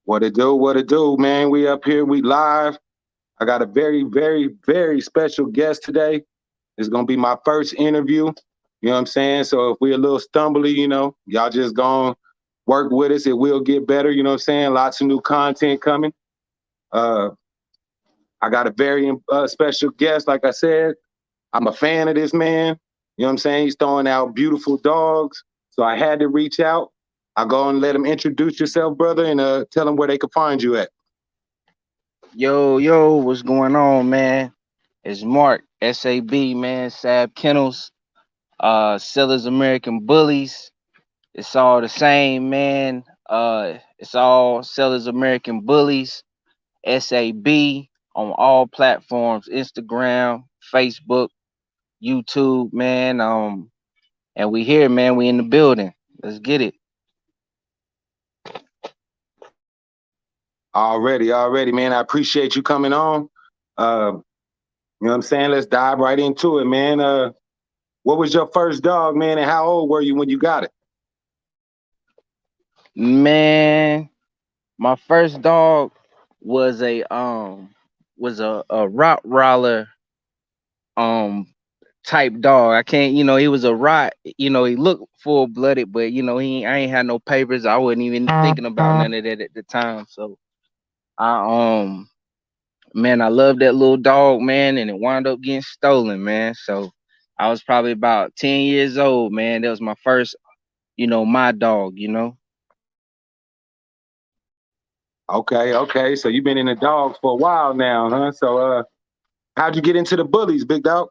What it do? What it do, man? We up here, we live. I got a very, very, very special guest today. It's gonna be my first interview. You know what I'm saying? So if we're a little stumbly, y'all just gonna work with us. It will get better. You know what I'm saying? Lots of new content coming. Uh, I got a very special guest. Like I said, I'm a fan of this man. You know what I'm saying? He's throwing out beautiful dogs. So I had to reach out. I go and let him introduce yourself, brother, and tell him where they can find you at. Yo, what's going on, man? It's Mark, SAB, man, Sab Kennels, Sellers American Bullies. It's all the same, man. It's all Sellers American Bullies, SAB on all platforms, Instagram, Facebook, YouTube, man. And we here, man. We in the building. Let's get it. Already, man. I appreciate you coming on. You know what I'm saying? Let's dive right into it, man. What was your first dog, man, and how old were you when you got it? Man, my first dog was a Rottweiler um type dog. I can't, he was a rot. He looked full blooded, but I ain't had no papers. I wasn't even thinking about none of that at the time. So I man, I love that little dog, man, and it wound up getting stolen, man. So I was probably about 10 years old, man. That was my first, my dog. Okay. So you've been in the dogs for a while now, huh? So how'd you get into the bullies, big dog?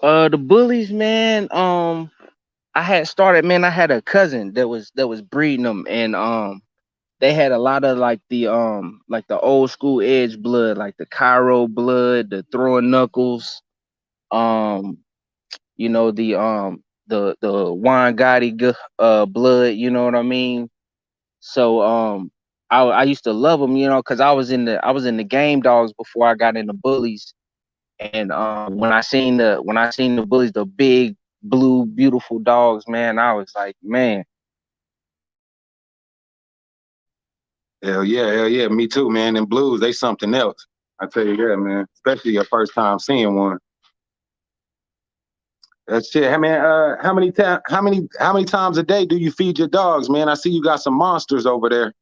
The bullies, man. I had started, man. I had a cousin that was breeding them, and they had a lot of like the old school edge blood, like the Cairo blood, the throwing knuckles, um, the Juan Gotti blood, you know what I mean? So I used to love them, because I was in the game dogs before I got into bullies. And when I seen the bullies, the big blue beautiful dogs, man, I was like, man. Hell yeah, me too, man. And blues, they something else. I tell you that, man. Especially your first time seeing one. That's shit. Hey, man, how many times a day do you feed your dogs, man? I see you got some monsters over there.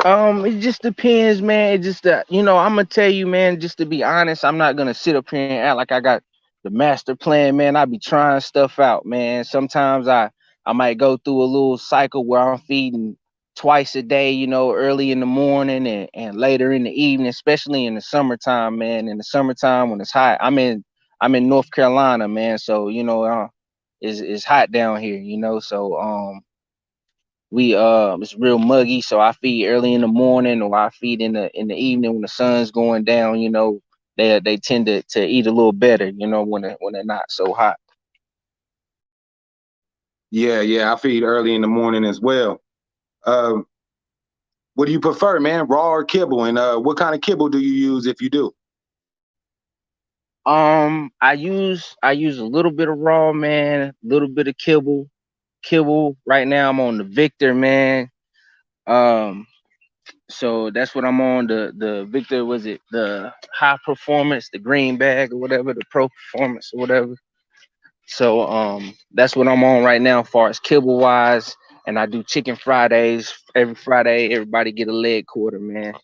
It just depends, man. It just I'm gonna tell you, man, just to be honest, I'm not gonna sit up here and act like I got the master plan, man. I be trying stuff out, man. Sometimes I might go through a little cycle where I'm feeding twice a day, early in the morning and later in the evening, especially in the summertime, man. In the summertime when it's hot. I'm in North Carolina, man. So, it's hot down here, so it's real muggy, so I feed early in the morning or I feed in the evening when the sun's going down. They tend to eat a little better, when they're not so hot. Yeah, I feed early in the morning as well. Um, what do you prefer, man? Raw or kibble? And what kind of kibble do you use if you do? I use a little bit of raw, man, a little bit of kibble. Kibble right now I'm on the Victor, man. Um so that's what I'm on. The Victor, was it the high performance, the green bag or whatever, the pro performance or whatever. So that's what I'm on right now as far as kibble wise. And I do chicken Fridays. Every Friday, everybody get a leg quarter, man.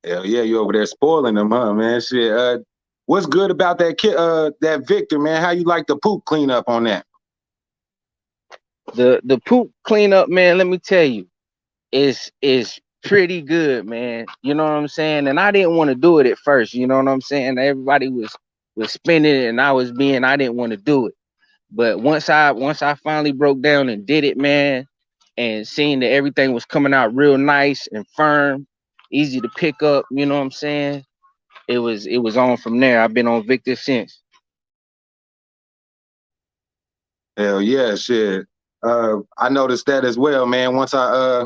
Hell yeah, you over there spoiling them, huh, man? Shit. What's good about that Victor, man? How you like the poop cleanup on that? The poop cleanup, man, let me tell you, is pretty good, man. You know what I'm saying? And I didn't want to do it at first, you know what I'm saying? Everybody was spinning it and I didn't want to do it. But once I finally broke down and did it, man, and seeing that everything was coming out real nice and firm, easy to pick up, you know what I'm saying? It was on from there. I've been on Victor since. Hell yeah, shit. I noticed that as well, man. Once I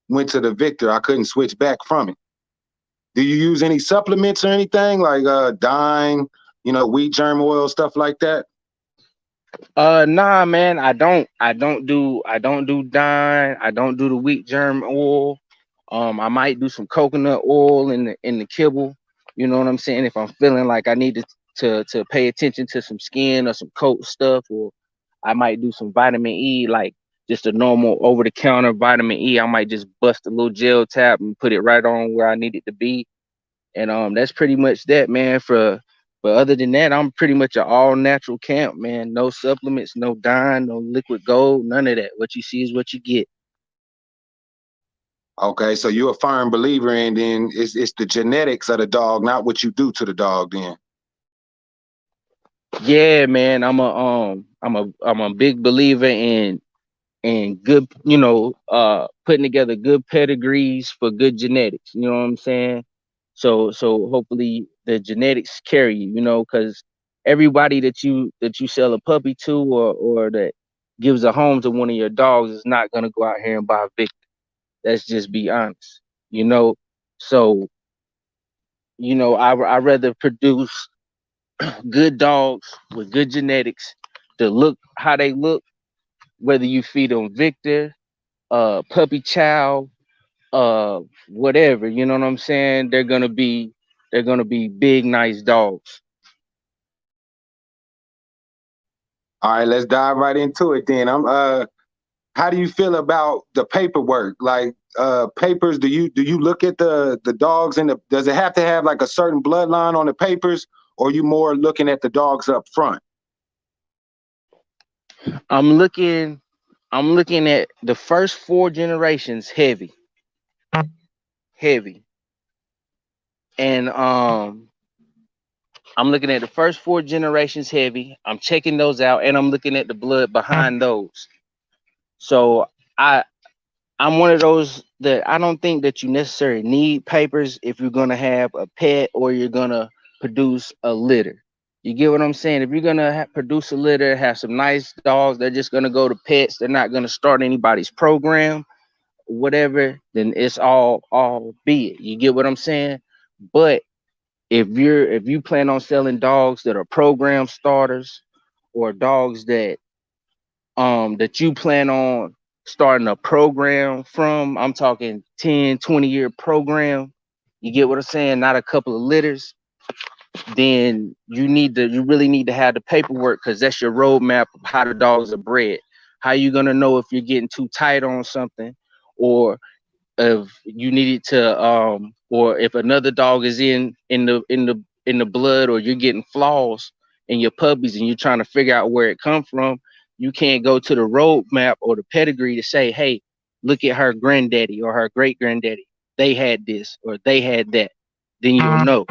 went to the Victor, I couldn't switch back from it. Do you use any supplements or anything like Dime, wheat germ oil, stuff like that? Nah, man, I don't do dine. I don't do the wheat germ oil. I might do some coconut oil in the kibble. You know what I'm saying? If I'm feeling like I need to pay attention to some skin or some coat stuff, or I might do some vitamin E, like just a normal over the counter vitamin E. I might just bust a little gel tab and put it right on where I need it to be. And that's pretty much that, man. But other than that, I'm pretty much an all natural camp, man. No supplements, no dye, no liquid gold, none of that. What you see is what you get. Okay, so you're a firm believer in then it's the genetics of the dog, not what you do to the dog then. Yeah, man. I'm a big believer in good, putting together good pedigrees for good genetics. You know what I'm saying? So hopefully the genetics carry you, because everybody that you sell a puppy to, or that gives a home to one of your dogs is not gonna go out here and buy a Victor. Let's just be honest, you know. So I rather produce good dogs with good genetics to look how they look, whether you feed them Victor, puppy chow, whatever. You know what I'm saying? They're gonna be big, nice dogs. All right, let's dive right into it then. How do you feel about the paperwork? Like papers, do you look at the dogs and does it have to have like a certain bloodline on the papers, or you more looking at the dogs up front? I'm looking I'm looking at the first four generations heavy, heavy. And I'm looking at the first four generations heavy. I'm checking those out and I'm looking at the blood behind those. So I I'm one of those that I don't think that you necessarily need papers if you're gonna have a pet or you're gonna produce a litter. You get what I'm saying? If you're gonna produce a litter, have some nice dogs, they're just gonna go to pets. They're not gonna start anybody's program, whatever. Then it's all be it. You get what I'm saying? But if you plan on selling dogs that are program starters, or dogs that you plan on starting a program from, I'm talking 10, 20-year program, you get what I'm saying, not a couple of litters, then you really need to have the paperwork, because that's your roadmap of how the dogs are bred. How you gonna know if you're getting too tight on something, or if you needed to, or if another dog is in the blood, or you're getting flaws in your puppies and you're trying to figure out where it come from. You can't go to the roadmap or the pedigree to say, hey, look at her granddaddy or her great granddaddy, they had this or they had that. Then you'll know.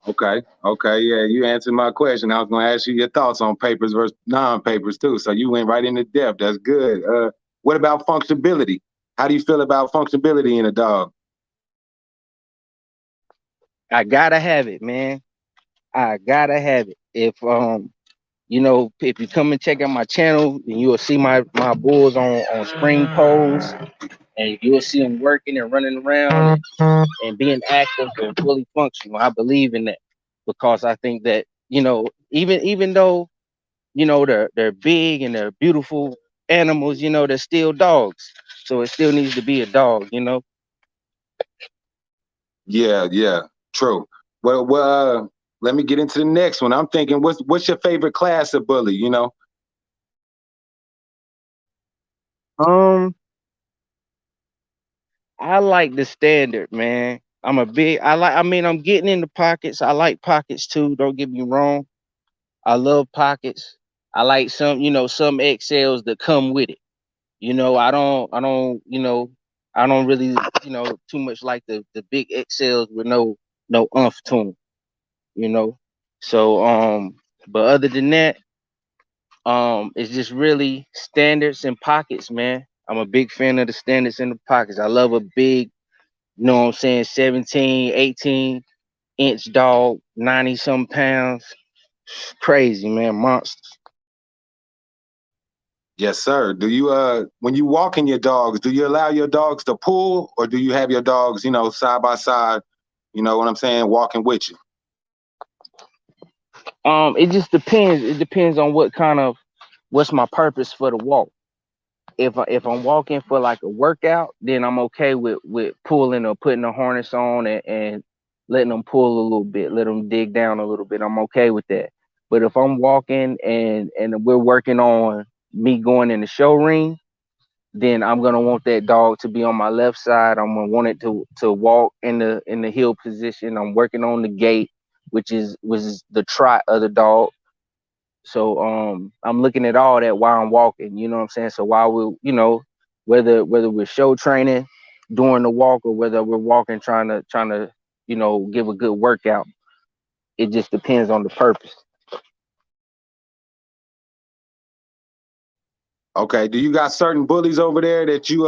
Okay, okay, yeah, you answered my question. I was going to ask you your thoughts on papers versus non-papers too. So you went right into depth. That's good. What about functionality? How do you feel about functionality in a dog? I gotta have it, man. I gotta have it. If you come and check out my channel, then you will see my bulls on spring poles, and you'll see them working and running around and being active and fully functional. I believe in that, because I think that, even though they're big and they're beautiful animals, they're still dogs. So it still needs to be a dog. Yeah, yeah, true. Well, let me get into the next one. I'm thinking, what's your favorite class of bully? Um, I like the standard, man. I'm getting in the pockets. I like pockets too. Don't get me wrong. I love pockets. I like some XLs that come with it. I don't really, too much like the big XLs with no umph to them, you know. So but other than that, it's just really standards and pockets, man. I'm a big fan of the standards and the pockets. I love a big, 17, 18-inch dog, 90 some pounds. Crazy, man, monsters. Yes, sir. Do you when you walking your dogs, do you allow your dogs to pull, or do you have your dogs, side by side, you know what I'm saying, walking with you? It just depends. It depends on what's my purpose for the walk. If I'm walking for like a workout, then I'm okay with pulling or putting a harness on and letting them pull a little bit, let them dig down a little bit. I'm okay with that. But if I'm walking and we're working on me going in the show ring, then I'm gonna want that dog to be on my left side. I'm gonna want it to walk in the heel position. I'm working on the gait, which is the trot of the dog. So I'm looking at all that while I'm walking, you know what I'm saying? So while whether we're show training during the walk or whether we're walking trying to, give a good workout, it just depends on the purpose. Okay. Do you got certain bullies over there that you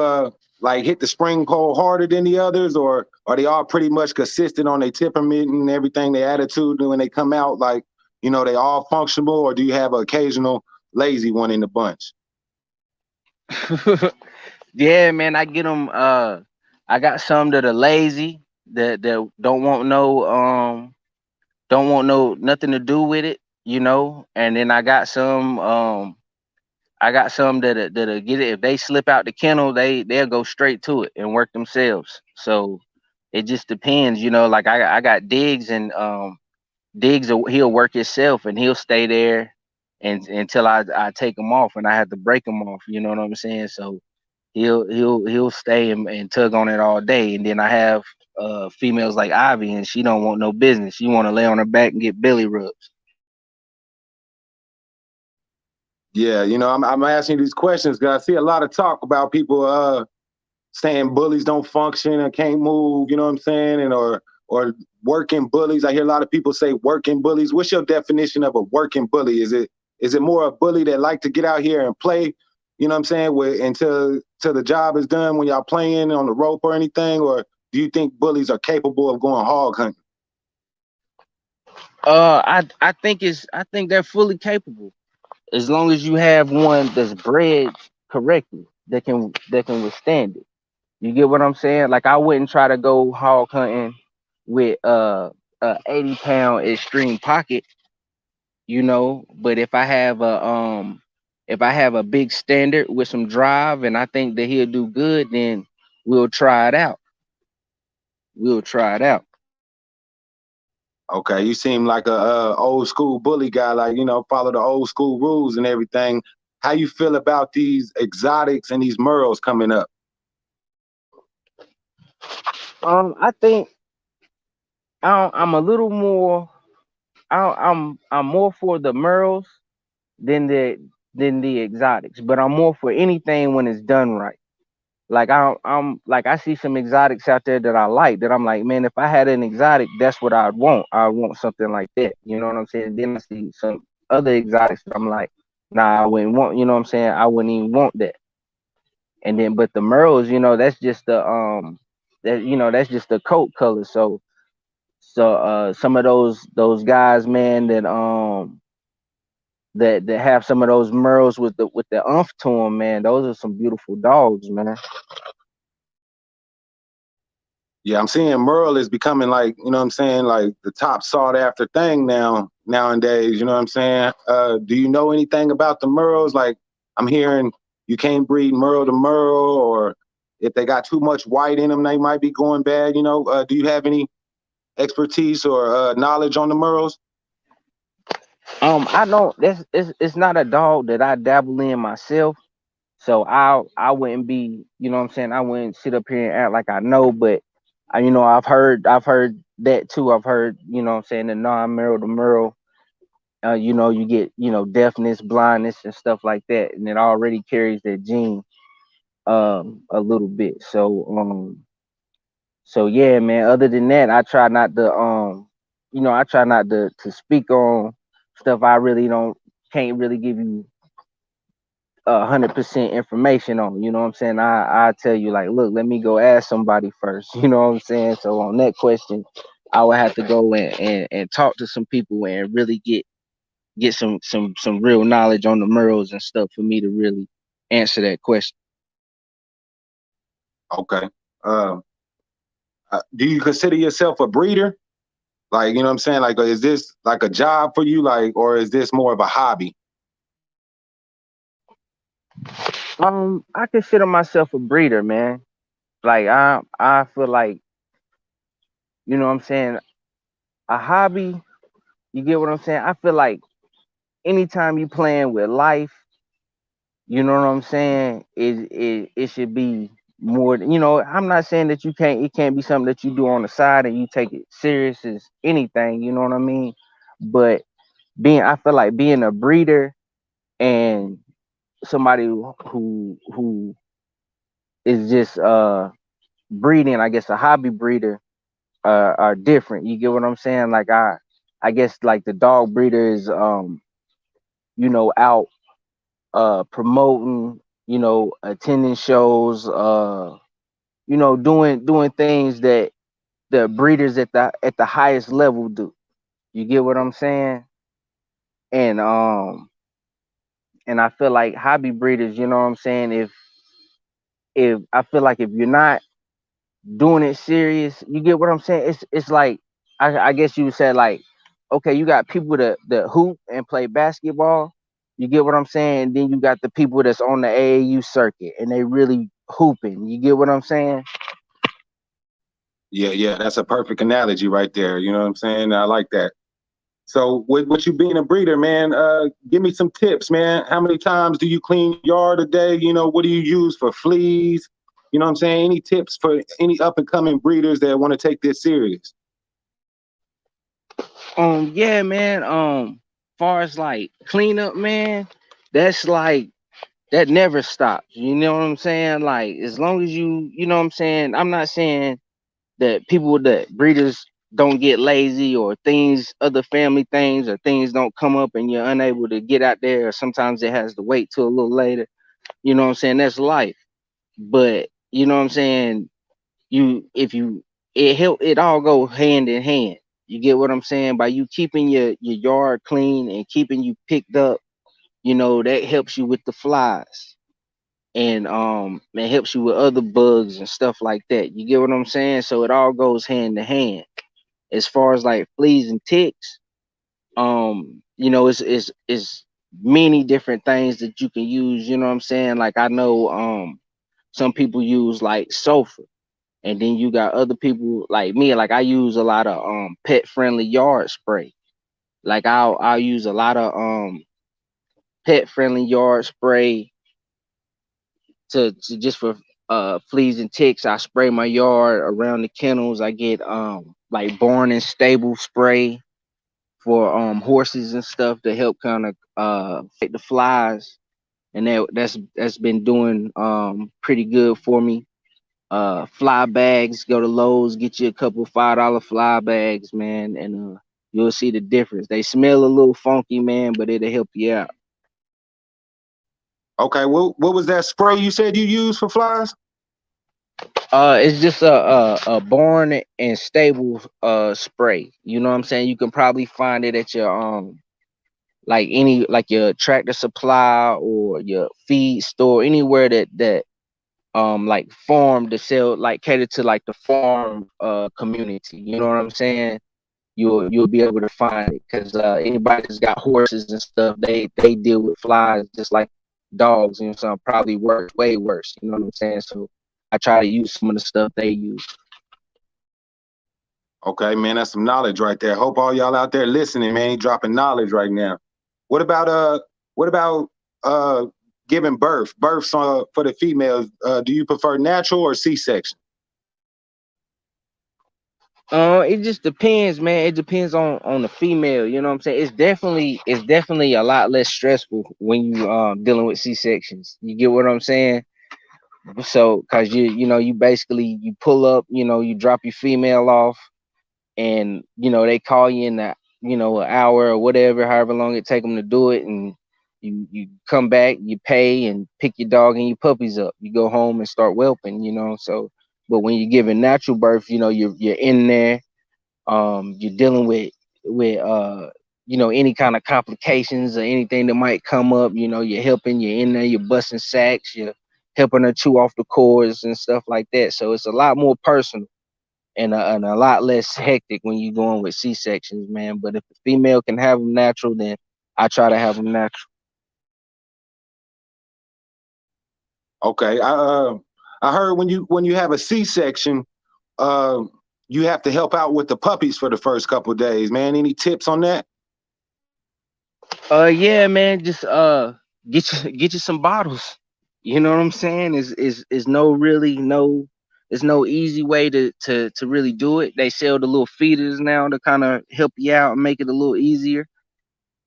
like hit the spring pole harder than the others, or are they all pretty much consistent on their temperament and everything, their attitude when they come out? Like, they all functional, or do you have an occasional lazy one in the bunch? Yeah, man, I get them. I got some that are lazy that don't want no nothing to do with it, and then I got some that'll get it. If they slip out the kennel, they'll go straight to it and work themselves. So it just depends, like I got Diggs, and Diggs he'll work himself and he'll stay there and until I take him off and I have to break him off. You know what I'm saying? So he'll stay and tug on it all day. And then I have females like Ivy, and she don't want no business. She want to lay on her back and get belly rubs. Yeah, I'm asking you these questions because I see a lot of talk about people saying bullies don't function and can't move, you know what I'm saying? And or working bullies. I hear a lot of people say working bullies. What's your definition of a working bully? Is it more a bully that like to get out here and play, you know what I'm saying, until the job is done when y'all playing on the rope or anything? Or do you think bullies are capable of going hog hunting? I think they're fully capable as long as you have one that's bred correctly that can withstand it. You get what I'm saying? Like I wouldn't try to go hog hunting with a 80-pound extreme pocket, but if I have a big standard with some drive and I think that he'll do good, then we'll try it out. We'll try it out. Okay, you seem like a old school bully guy, like follow the old school rules and everything. How you feel about these exotics and these merles coming up? I think I'm a little more. I'm more for the Merles than the exotics, but I'm more for anything when it's done right. Like I'm like I see some exotics out there that I like that I'm like, man, if I had an exotic, that's what I'd want. I want something like that. You know what I'm saying? Then I see some other exotics that I'm like, nah, I wouldn't want, you know what I'm saying? I wouldn't even want that. And then but the Merles, that's just the coat color. So some of those guys, man, that have some of those Merles with the umph to them, man. Those are some beautiful dogs, man. Yeah, I'm seeing merle is becoming, like, what I'm saying, like the top sought after thing nowadays. You know what I'm saying? Do you know anything about the merles? Like, I'm hearing you can't breed merle to merle, or if they got too much white in them, they might be going bad. Do you have any expertise or knowledge on the merles? I don't. It's not a dog that I dabble in myself. So I wouldn't be, you know what I'm saying? I wouldn't sit up here and act like I know, but I've heard that too. I've heard, you know what I'm saying, the non-Merle to Merle, you get, deafness, blindness and stuff like that. And it already carries that gene a little bit. So yeah, man. Other than that, I try not to speak on stuff I really don't can't really give you 100% information on. You know what I'm saying? I tell you like, look, let me go ask somebody first. You know what I'm saying? So on that question, I would have to go and talk to some people and really get some real knowledge on the murals and stuff for me to really answer that question. Okay. Do you consider yourself a breeder? Like, you know what I'm saying? Like, is this like a job for you, like, or is this more of a hobby? I consider myself a breeder, man. Like I feel like, you know what I'm saying, a hobby, you get what I'm saying? I feel like anytime you playing with life, you know what I'm saying, it should be more, you know, I'm not saying that it can't be something that you do on the side and you take it serious as anything, you know what I mean? But I feel like being a breeder and somebody who is just breeding, I guess a hobby breeder, are different. You get what I'm saying? Like I guess like the dog breeder is you know, out promoting, you know, attending shows, you know, doing things that the breeders at the highest level do. You get what I'm saying? And I feel like hobby breeders, you know what I'm saying, if I feel like if you're not doing it serious, you get what I'm saying? It's like I guess you would say like, okay, you got people that hoop and play basketball. You get what I'm saying? Then you got the people that's on the AAU circuit and they really hooping. You get what I'm saying? Yeah, yeah, that's a perfect analogy right there. You know what I'm saying? I like that. So with you being a breeder, man, give me some tips, man. How many times do you clean your yard a day? You know, what do you use for fleas? You know what I'm saying? Any tips for any up and coming breeders that want to take this serious? Yeah, man. Far as like cleanup, man, that's like that never stops. You know what I'm saying? Like as long as you know what I'm saying. I'm not saying that people that breeders don't get lazy or things, other family things or things don't come up and you're unable to get out there, or sometimes it has to wait till a little later. You know what I'm saying? That's life. But you know what I'm saying? You if you it all go hand in hand. You get what I'm saying? By you keeping your yard clean and keeping you picked up, you know, that helps you with the flies. And it helps you with other bugs and stuff like that. You get what I'm saying? So it all goes hand to hand. As far as like fleas and ticks, you know, it's many different things that you can use, you know what I'm saying? Like I know some people use like sulfur, and then you got other people like me, like I use a lot of pet friendly yard spray. Like I'll use a lot of pet friendly yard spray to just for fleas and ticks. I spray my yard around the kennels. I get like barn and stable spray for horses and stuff to help kind of fight the flies, and that's been doing pretty good for me. Fly bags, go to Lowe's, get you a couple $5 fly bags, man, and you'll see the difference. They smell a little funky, man, but it'll help you out. Okay, well, what was that spray you said you use for flies? It's just a barn and stable spray. You know what I'm saying? You can probably find it at your like any like your Tractor Supply or your feed store, anywhere that like farm to sell, like cater to like the farm community. You know what I'm saying? You'll be able to find it, because anybody that's got horses and stuff, they deal with flies just like dogs, and some probably worse, way worse. You know what I'm saying? So I try to use some of the stuff they use. Okay, man, that's some knowledge right there. Hope all y'all out there listening, man, he dropping knowledge right now. What about what about giving birth? Births for the females. Do you prefer natural or C-section? It just depends, man. It depends on the female. You know what I'm saying? It's definitely a lot less stressful when you dealing with C sections. You get what I'm saying? So, cause you know you basically you pull up, you know, you drop your female off, and you know they call you in that, you know, an hour or whatever, however long it take them to do it, and you come back, you pay and pick your dog and your puppies up. You go home and start whelping, you know. So, but when you're giving natural birth, you know, you're in there, you're dealing with you know, any kind of complications or anything that might come up. You know, you're in there, you're busting sacks, you're helping her chew off the cords and stuff like that. So it's a lot more personal. and a lot less hectic when you going with C-sections, man. But if the female can have them natural, then I try to have them natural. Okay, I heard when you have a C-section, uh, you have to help out with the puppies for the first couple of days, man. Any tips on that? Yeah, man, just get you some bottles. You know what I'm saying? Is no really no there's no easy way to really do it. They sell the little feeders now to kind of help you out and make it a little easier.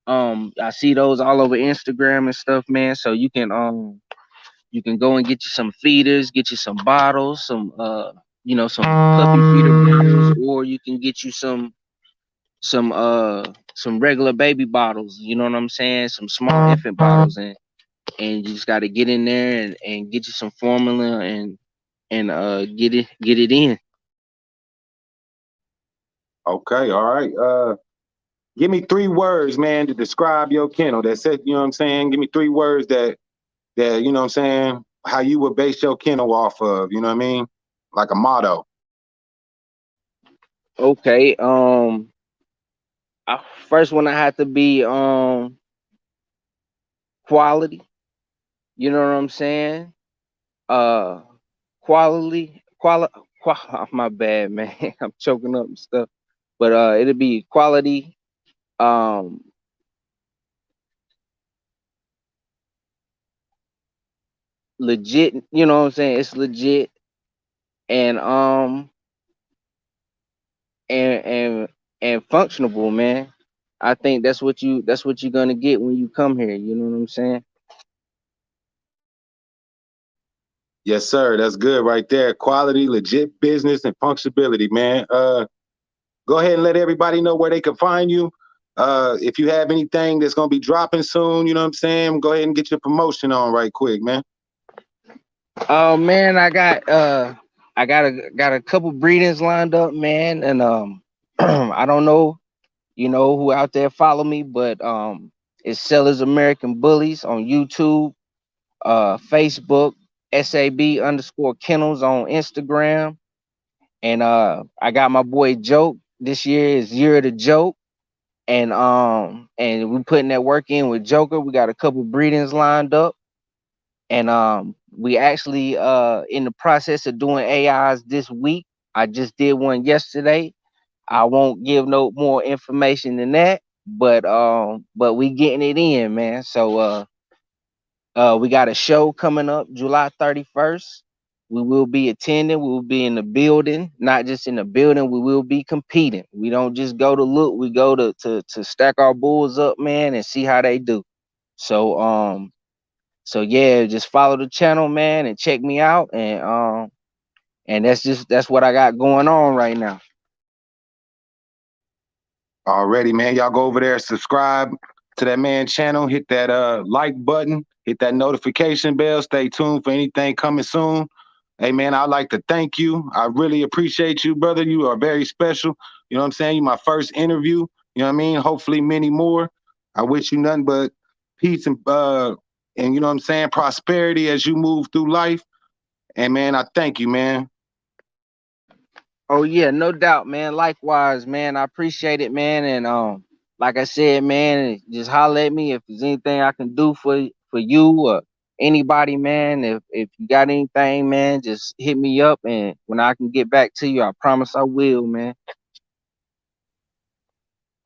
I see those all over Instagram and stuff, man. So you can go and get you some feeders, get you some bottles, some some puppy feeder bottles, or you can get you some regular baby bottles, you know what I'm saying? Some small infant bottles, and you just gotta get in there and get you some formula and get it in. Okay, all right. Give me 3 words, man, to describe your kennel. That said, you know what I'm saying? Give me 3 words that you know what I'm saying, how you would base your kennel off of, you know what I mean? Like a motto. Okay. First one I had to be quality. You know what I'm saying? Uh, quality. My bad, man. I'm choking up and stuff. But it'll be quality. Um, legit. You know what I'm saying? It's legit and and and and functionable, man. I think that's what you're gonna get when you come here. You know what I'm saying? Yes, sir. That's good right there. Quality, legit business, and functionality, man. Go ahead and let everybody know where they can find you. If you have anything that's gonna be dropping soon, you know what I'm saying? Go ahead and get your promotion on right quick, man. Oh man, I got a couple breedings lined up, man, and I don't know, who out there follow me, but it's Sellers American Bullies on YouTube, Facebook, SAB_Kennels on Instagram, and I got my boy Joke. This year is year of the Joke, and we putting that work in with Joker. We got a couple breedings lined up, and we actually in the process of doing AIs this week. I just did one yesterday. I won't give no more information than that, but we getting it in, man. So we got a show coming up July 31st. We will be attending, we will be in the building, not just in the building, we will be competing. We don't just go to look, we go to stack our bulls up, man, and see how they do. So so yeah, just follow the channel, man, and check me out. And that's what I got going on right now. Already, man. Y'all go over there, subscribe to that man channel, hit that like button, hit that notification bell. Stay tuned for anything coming soon. Hey man, I'd like to thank you. I really appreciate you, brother. You are very special. You know what I'm saying? You my first interview. You know what I mean? Hopefully many more. I wish you nothing but peace and you know what I'm saying, prosperity as you move through life. And man, I thank you, man. Oh yeah, no doubt, man. Likewise, man. I appreciate it, man. And like I said, man, just holler at me if there's anything I can do for you or anybody, man. If you got anything, man, just hit me up, and when I can get back to you, I promise I will, man.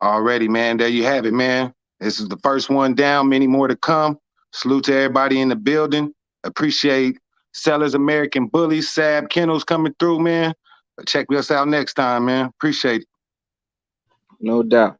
Already, man. There you have it, man. This is the first one down, many more to come. Salute to everybody in the building. Appreciate Sellers American Bullies, Sab Kennels coming through, man. Check us out next time, man. Appreciate it. No doubt.